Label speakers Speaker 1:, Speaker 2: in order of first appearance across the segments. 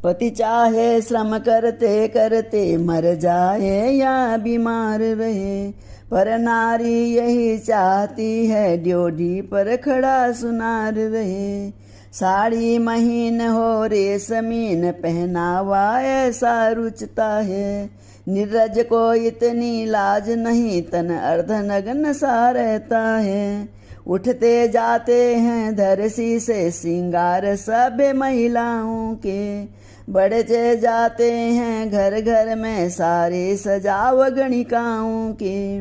Speaker 1: पति चाहे श्रम करते करते मर जाए या बीमार रहे, पर नारी यही चाहती है ड्योढ़ी पर खड़ा सुनार रहे। साड़ी महीन हो रेशमीन पहनावा ऐसा रुचता है, निर्रज को इतनी लाज नहीं तन अर्धनग्न सा रहता है। उठते जाते हैं धरसी से सिंगार सभ्य महिलाओं के, बढ़ते जाते हैं घर घर में सारे सजाव गणिकाओं के।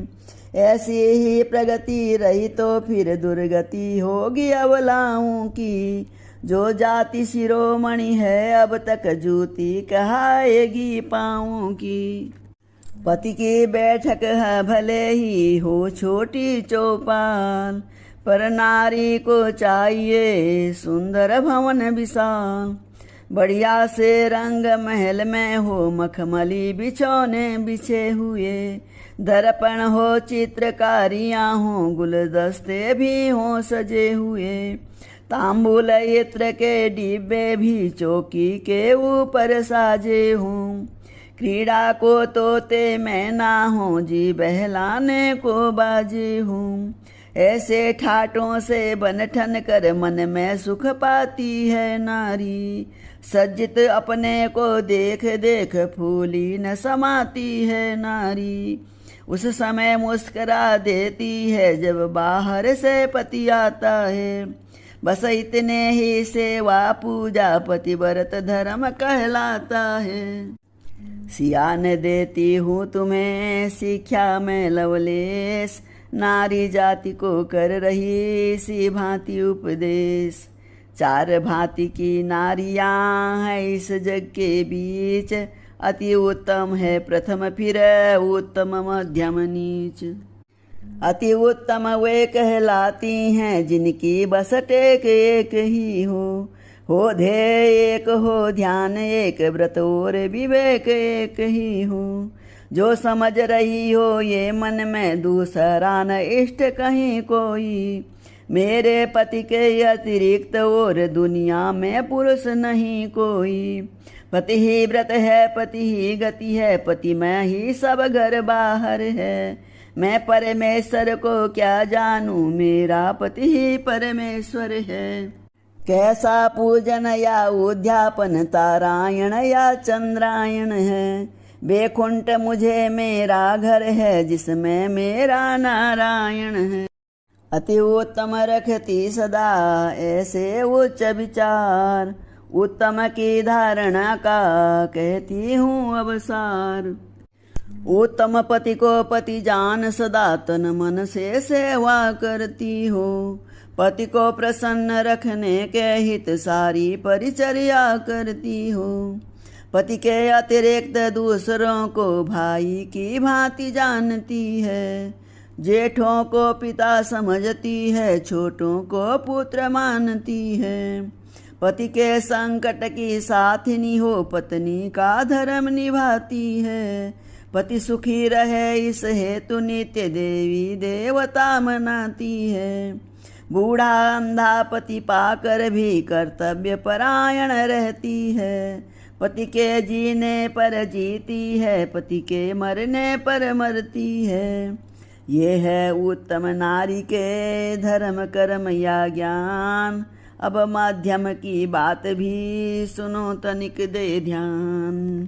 Speaker 1: ऐसी ही प्रगति रही तो फिर दुर्गति होगी अबलाओं की, जो जाति शिरोमणि है अब तक जूती कहाएगी पाँवों की। पति की बैठक है भले ही हो छोटी चौपाल, पर नारी को चाहिए सुंदर भवन विशाल। बढ़िया से रंग महल में हो मखमली बिछौने बिछे हुए, दर्पण हो चित्रकारियाँ हो गुलदस्ते भी हो सजे हुए, तांबूल इत्र के डिब्बे भी चौकी के ऊपर साजे हों। क्रीड़ा को तोते मैना हो जी बहलाने को बाजे हूँ। ऐसे ठाटों से बनठन कर मन में सुख पाती है नारी, सज्जित अपने को देख देख फूली न समाती है नारी। उस समय मुस्करा देती है जब बाहर से पति आता है, बस इतने ही सेवा पूजा पतिव्रत धर्म कहलाता है। सियान देती हूँ तुम्हें शिक्षा में लवलेश, नारी जाति को कर रही सी भांति उपदेश। चार भांति की नारियां हैं इस जग के बीच, अति उत्तम है प्रथम फिर उत्तम मध्यम नीच। अति उत्तम वे कहलाती हैं जिनकी बस टेक एक ही हो ध्येय एक हो ध्यान एक व्रत और विवेक एक ही हो। जो समझ रही हो ये मन में दूसरा न इष्ट कहीं कोई, मेरे पति के अतिरिक्त और दुनिया में पुरुष नहीं कोई। पति ही व्रत है पति ही गति है, पति में ही सब घर बाहर है। मैं परमेश्वर को क्या जानूं, मेरा पति ही परमेश्वर है। कैसा पूजन या उद्यापन तारायण या चंद्रायण है, बेकुंठ मुझे मेरा घर है जिसमें मेरा नारायण है। अति उत्तम रखती सदा ऐसे उच्च विचार, उत्तम की धारणा का कहती हूँ अवसार। उत्तम पति को पति जान सदा तन मन से सेवा करती हो, पति को प्रसन्न रखने के हित सारी परिचर्या करती हो। पति के अतिरिक्त दूसरों को भाई की भांति जानती है, जेठों को पिता समझती है, छोटों को पुत्र मानती है। पति के संकट की साथिनी हो, पत्नी का धर्म निभाती है। पति सुखी रहे इस हेतु नित्य देवी देवता मनाती है। बूढ़ा अंधा पति पाकर भी कर्तव्य परायण रहती है। पति के जीने पर जीती है, पति के मरने पर मरती है। ये है उत्तम नारी के धर्म कर्म या ज्ञान। अब माध्यम की बात भी सुनो तनिक दे ध्यान।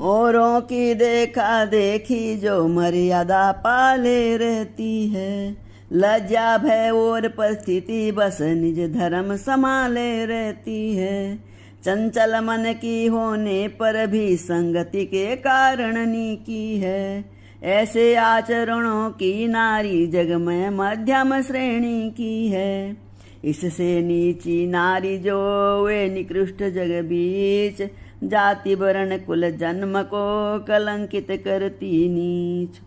Speaker 1: औरों की देखा देखी जो मर्यादा पाले रहती है, लज्जा भय और परिस्थिति बस निज धर्म संभाले रहती है। चंचल मन की होने पर भी संगति के कारण नीकी है। ऐसे आचरणों की नारी जग में मध्यम श्रेणी की है। इससे नीची नारी जो वे निकृष्ट जग बीच, जाति वर्ण कुल जन्म को कलंकित करती नीच।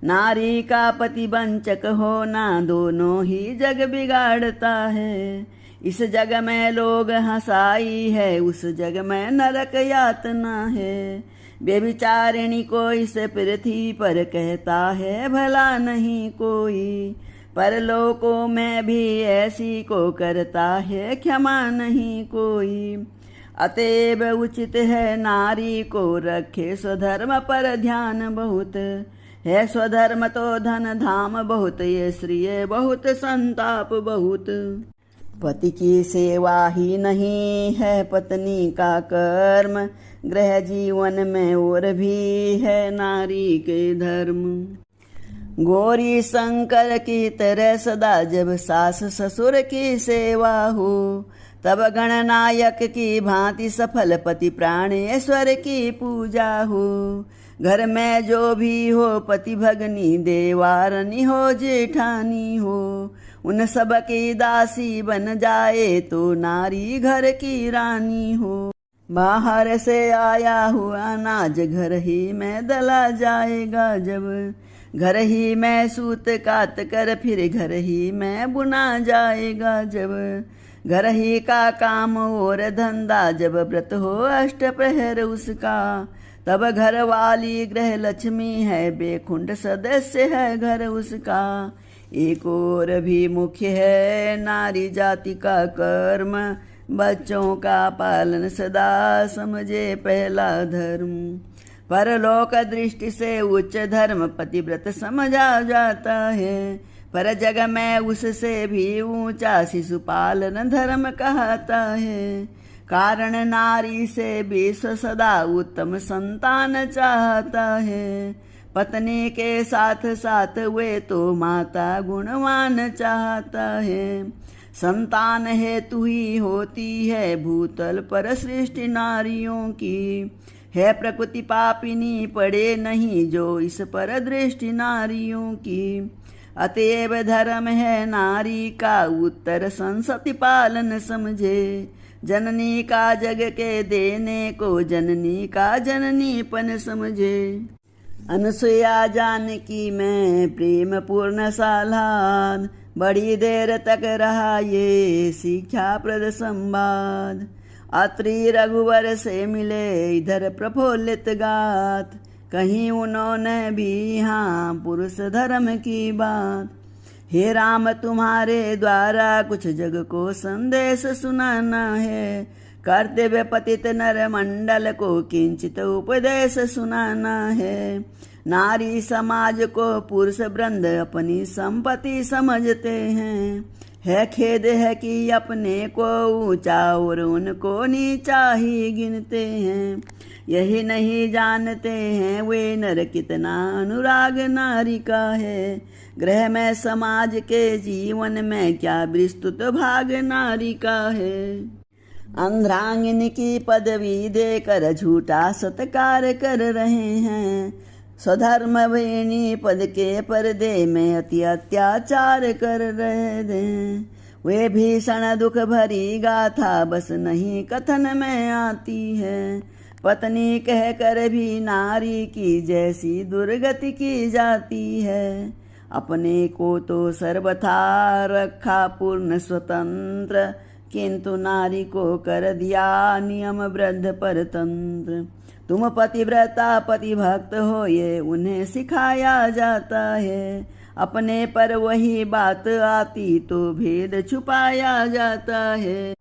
Speaker 1: नारी का पति वंचक होना दोनों ही जग बिगाड़ता है। इस जग में लोग हंसाई है, उस जग में नरक यातना है। व्यभिचारिणी को इस पृथ्वी पर कहता है भला नहीं कोई, परलोकों में भी ऐसी को करता है क्षमा नहीं कोई। अतएव उचित है नारी को रखे स्वधर्म पर ध्यान बहुत। है स्वधर्म तो धन धाम बहुत, ये श्रिय बहुत संताप बहुत। पति की सेवा ही नहीं है पत्नी का कर्म, गृह जीवन में और भी है नारी के धर्म। गौरी शंकर की तरह सदा जब सास ससुर की सेवा हो, तब गणनायक की भांति सफल पति प्राणेश्वर की पूजा हो। घर में जो भी हो पति भगनी देवारनी हो जेठानी हो, उन सब की दासी बन जाए तो नारी घर की रानी हो। बाहर से आया हुआ अनाज घर ही में दला जाएगा जब, घर ही में सूत काट कर फिर घर ही में बुना जाएगा जब। घर ही का काम और धंधा जब व्रत हो अष्ट प्रहर उसका, तब घर वाली गृह लक्ष्मी है बेखुंड सदस्य है घर उसका। एक और भी मुख्य है नारी जाति का कर्म, बच्चों का पालन सदा समझे पहला धर्म। परलोक दृष्टि से उच्च धर्म पतिव्रत समझा जाता है, पर जग में उससे भी ऊंचा शिशुपालन धर्म कहता है। कारण नारी से विश्व सदा उत्तम संतान चाहता है, पत्नी के साथ साथ वे तो माता गुणवान चाहता है। संतान हेतु ही होती है भूतल पर सृष्टि नारियों की, है प्रकृति पापिनी पड़े नहीं जो इस पर दृष्टि नारियों की। अतएव धर्म है नारी का उत्तर संसति पालन समझे, जननी का जग के देने को जननी का जननीपन समझे। अनुसुया जानकी में प्रेम पूर्ण सालाद, बड़ी देर तक रहा ये शिक्षाप्रद संवाद। अत्रि रघुवर से मिले इधर प्रफुल्लित गात, कहीं उन्होंने भी यहाँ पुरुष धर्म की बात। हे राम तुम्हारे द्वारा कुछ जग को संदेश सुनाना है, कर्तव्य पतित नर मंडल को किंचित उपदेश सुनाना है। नारी समाज को पुरुष वृंद अपनी संपत्ति समझते हैं, है खेद है कि अपने को ऊंचा और उनको नीचा ही गिनते हैं। यही नहीं जानते हैं वे नर कितना अनुराग नारी का है, गृह में समाज के जीवन में क्या विस्तृत भाग नारी का है। अंध्रांगिनी की पदवी देकर झूठा सत्कार कर रहे हैं, स्वधर्म वेणी पद के पर्दे में अति अत्याचार कर रहे हैं। वे भीषण दुख भरी गाथा बस नहीं कथन में आती है, पत्नी कहकर भी नारी की जैसी दुर्गति की जाती है। अपने को तो सर्वथा रखा पूर्ण स्वतंत्र, किंतु नारी को कर दिया नियम वृद्ध परतंत्र। तुम पतिव्रता पति भक्त हो ये उन्हें सिखाया जाता है, अपने पर वही बात आती तो भेद छुपाया जाता है।